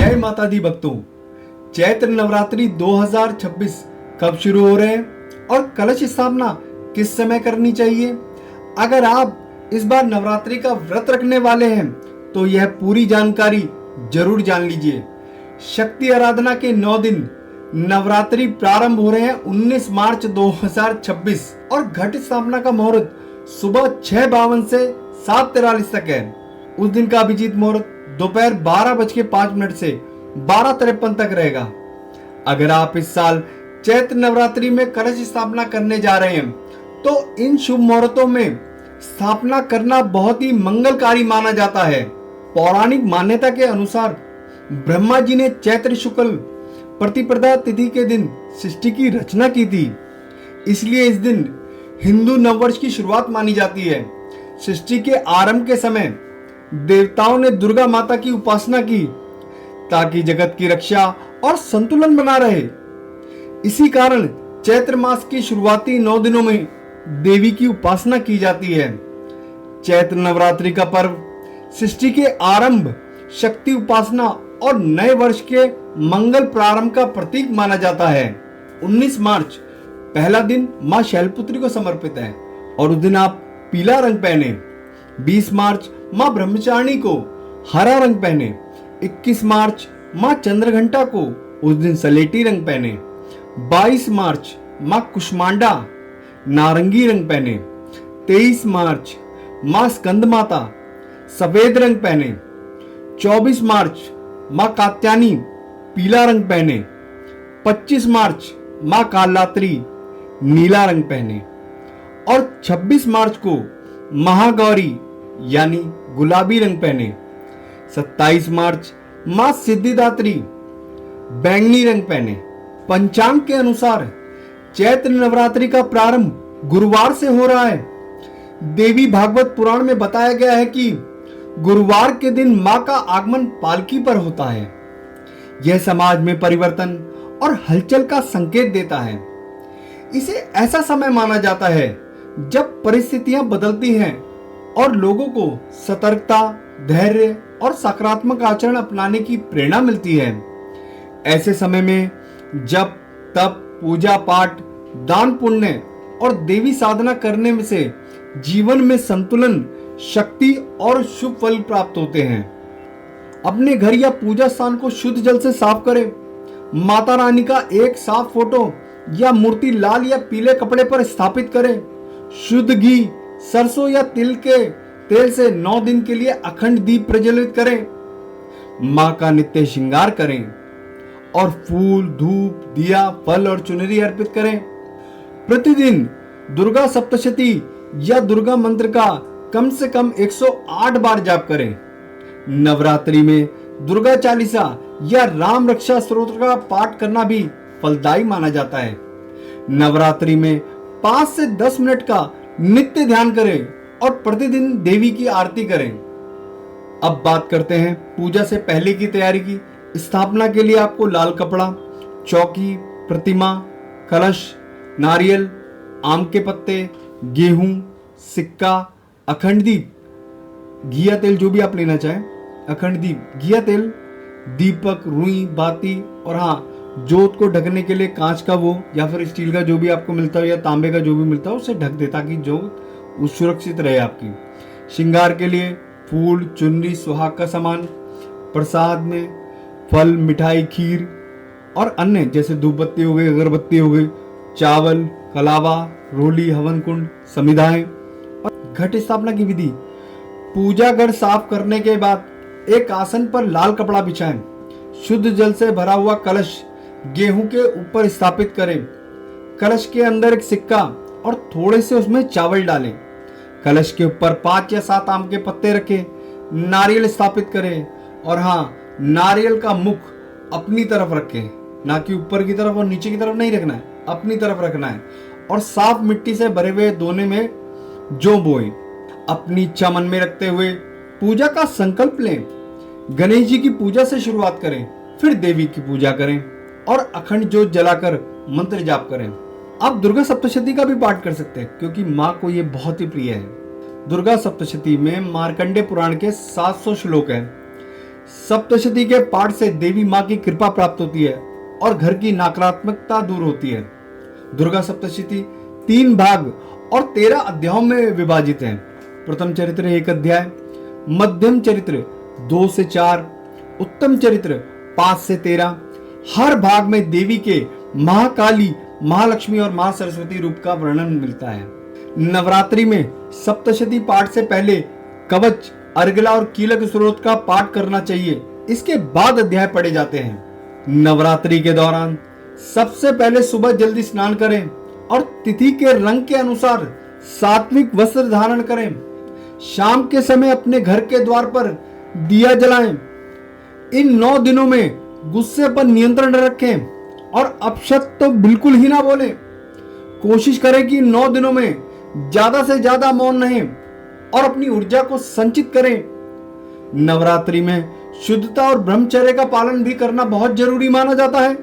जय माता दी भक्तों। चैत्र नवरात्रि 2026 कब शुरू हो रहे हैं और कलश स्थापना किस समय करनी चाहिए? अगर आप इस बार नवरात्रि का व्रत रखने वाले हैं तो यह पूरी जानकारी जरूर जान लीजिए। शक्ति आराधना के 9 दिन नवरात्रि प्रारंभ हो रहे हैं 19 मार्च 2026 और घट स्थापना का मुहूर्त सुबह 6:52 से 7:43 तक है। उस दिन का अभिजीत मुहूर्त दोपहर 12:05 से 12:53 तक रहेगा। अगर आप इस साल चैत्र नवरात्रि में कलश स्थापना करने जा रहे हैं तो इन शुभ मुहूर्तों में स्थापना करना बहुत ही मंगलकारी माना जाता है। पौराणिक मान्यता के अनुसार ब्रह्मा जी ने चैत्र शुक्ल प्रतिपदा तिथि के दिन सृष्टि की रचना की थी, इसलिए इस दिन हिंदू नववर्ष की शुरुआत मानी जाती है। सृष्टि के आरंभ के समय देवताओं ने दुर्गा माता की उपासना की ताकि जगत की रक्षा और संतुलन बना रहे। इसी कारण चैत्र मास की शुरुआती 9 दिनों में देवी की उपासना की जाती है। चैत्र नवरात्रि का पर्व सृष्टि के आरंभ, शक्ति उपासना और नए वर्ष के मंगल प्रारंभ का प्रतीक माना जाता है। 19 मार्च पहला दिन मां शैलपुत्री को समर्पित है और उस दिन आप पीला रंग पहने। 20 मार्च मां ब्रह्मचारिणी को हरा रंग पहने। 21 मार्च मां चंद्रघंटा को उस दिन सलेटी रंग पहने। 22 मार्च मां कुष्मांडा नारंगी रंग पहने। 23 मार्च मां स्कंद माता सफेद रंग पहने। 24 मार्च मां कात्यायनी पीला रंग पहने। 25 मार्च मां कालरात्रि नीला रंग पहने और 26 मार्च को महागौरी यानी गुलाबी रंग पहने। 27 मार्च मां सिद्धिदात्री बैंगनी रंग पहने। पंचांग के अनुसार चैत्र नवरात्रि का प्रारंभ गुरुवार से हो रहा है। देवी भागवत पुराण में बताया गया है कि गुरुवार के दिन मां का आगमन पालकी पर होता है। यह समाज में परिवर्तन और हलचल का संकेत देता है। इसे ऐसा समय माना जाता है जब परिस्थितियां बदलती हैं और लोगों को सतर्कता, धैर्य और सकारात्मक आचरण अपनाने की प्रेरणा मिलती है। ऐसे समय में जप, तप, पूजा पाठ, दान पुण्य और देवी साधना करने में से जीवन में संतुलन, शक्ति और शुभ फल प्राप्त होते हैं। अपने घर या पूजा स्थान को शुद्ध जल से साफ करें। माता रानी का एक साफ फोटो या मूर्ति लाल या पीले कपड़े पर स्थापित करें। शुद्ध घी, सरसों या तिल के तेल से 9 दिन के लिए अखंड दीप प्रज्वलित करें। मां का नित्य श्रृंगार करें और फूल, धूप, दिया, फल और चुनरी अर्पित करें। प्रतिदिन दुर्गा सप्तशती या दुर्गा मंत्र का कम से कम 108 बार जाप करें। नवरात्रि में दुर्गा चालीसा या राम रक्षा स्तोत्र का पाठ करना भी फलदायी माना जाता है। नवरात्रि में 5 से 10 मिनट का नित्य ध्यान करें और प्रतिदिन देवी की आरती करें। अब बात करते हैं पूजा से पहले की तैयारी की। स्थापना के लिए आपको लाल कपड़ा, चौकी, प्रतिमा, कलश, नारियल, आम के पत्ते, गेहूं, सिक्का, अखंड दीप, घिया तेल जो भी आप लेना चाहें, अखंड दीप, घिया तेल, दीपक, रुई, बाती और हाँ, जोत को ढकने के लिए कांच का वो या फिर स्टील का जो भी आपको मिलता हो या तांबे का जो भी मिलता हो उसे ढक दे ताकि जोत सुरक्षित रहे आपकी। श्रृंगार के लिए फूल, चुनरी, सुहाग का सामान, प्रसाद में फल, मिठाई, खीर और अन्य जैसे धूप बत्ती हो गई, अगरबत्ती हो गई, चावल, कलावा, रोली, हवन कुंड, समिधाएं और घट स्थापना की विधि। पूजा घर साफ करने के बाद एक आसन पर लाल कपड़ा बिछाएं। शुद्ध जल से भरा हुआ कलश गेहूं के ऊपर स्थापित करें। कलश के अंदर एक सिक्का और थोड़े से उसमें चावल डालें। कलश के ऊपर 5 या 7 आम के पत्ते रखें। नारियल स्थापित करें और हाँ, नारियल का मुख अपनी तरफ रखें, ना कि ऊपर की तरफ और नीचे की तरफ नहीं रखना है, अपनी तरफ रखना है और साफ मिट्टी से भरे हुए दोने में जौ बोएं। अपनी इच्छा मन में रखते हुए पूजा का संकल्प लें। गणेश जी की पूजा से शुरुआत करें, फिर देवी की पूजा करें और अखंड ज्योत जलाकर मंत्र जाप करें। आप दुर्गा सप्तशती का भी पाठ कर सकते हैं क्योंकि मां को ये बहुत ही प्रिय है। दुर्गा सप्तशती में मार्कंडे पुराण के 700 श्लोक हैं। सप्तशती के पाठ से देवी माँ की कृपा प्राप्त होती है और घर की नकारात्मकता दूर होती है। दुर्गा सप्तशती 3 भाग और 13 अध्यायों में विभाजित है। प्रथम चरित्र 1 अध्याय, मध्यम चरित्र 2 से 4, उत्तम चरित्र 5 से 13। हर भाग में देवी के महाकाली, महालक्ष्मी और मां सरस्वती रूप का वर्णन मिलता है। नवरात्रि में सप्तशती पाठ से पहले कवच, अर्गला और कीलक स्त्रोत का पाठ करना चाहिए। इसके बाद अध्याय पढ़े जाते हैं। नवरात्रि के दौरान सबसे पहले सुबह जल्दी स्नान करें और तिथि के रंग के अनुसार सात्विक वस्त्र धारण करें। शाम के समय अपने घर के द्वार पर दिया जलाएं। इन 9 दिनों में गुस्से पर नियंत्रण रखें और अपशब्द तो बिल्कुल ही ना बोलें। कोशिश करें कि 9 दिनों में ज्यादा से ज्यादा मौन रहें और अपनी ऊर्जा को संचित करें। नवरात्रि में शुद्धता और ब्रह्मचर्य का पालन भी करना बहुत जरूरी माना जाता है।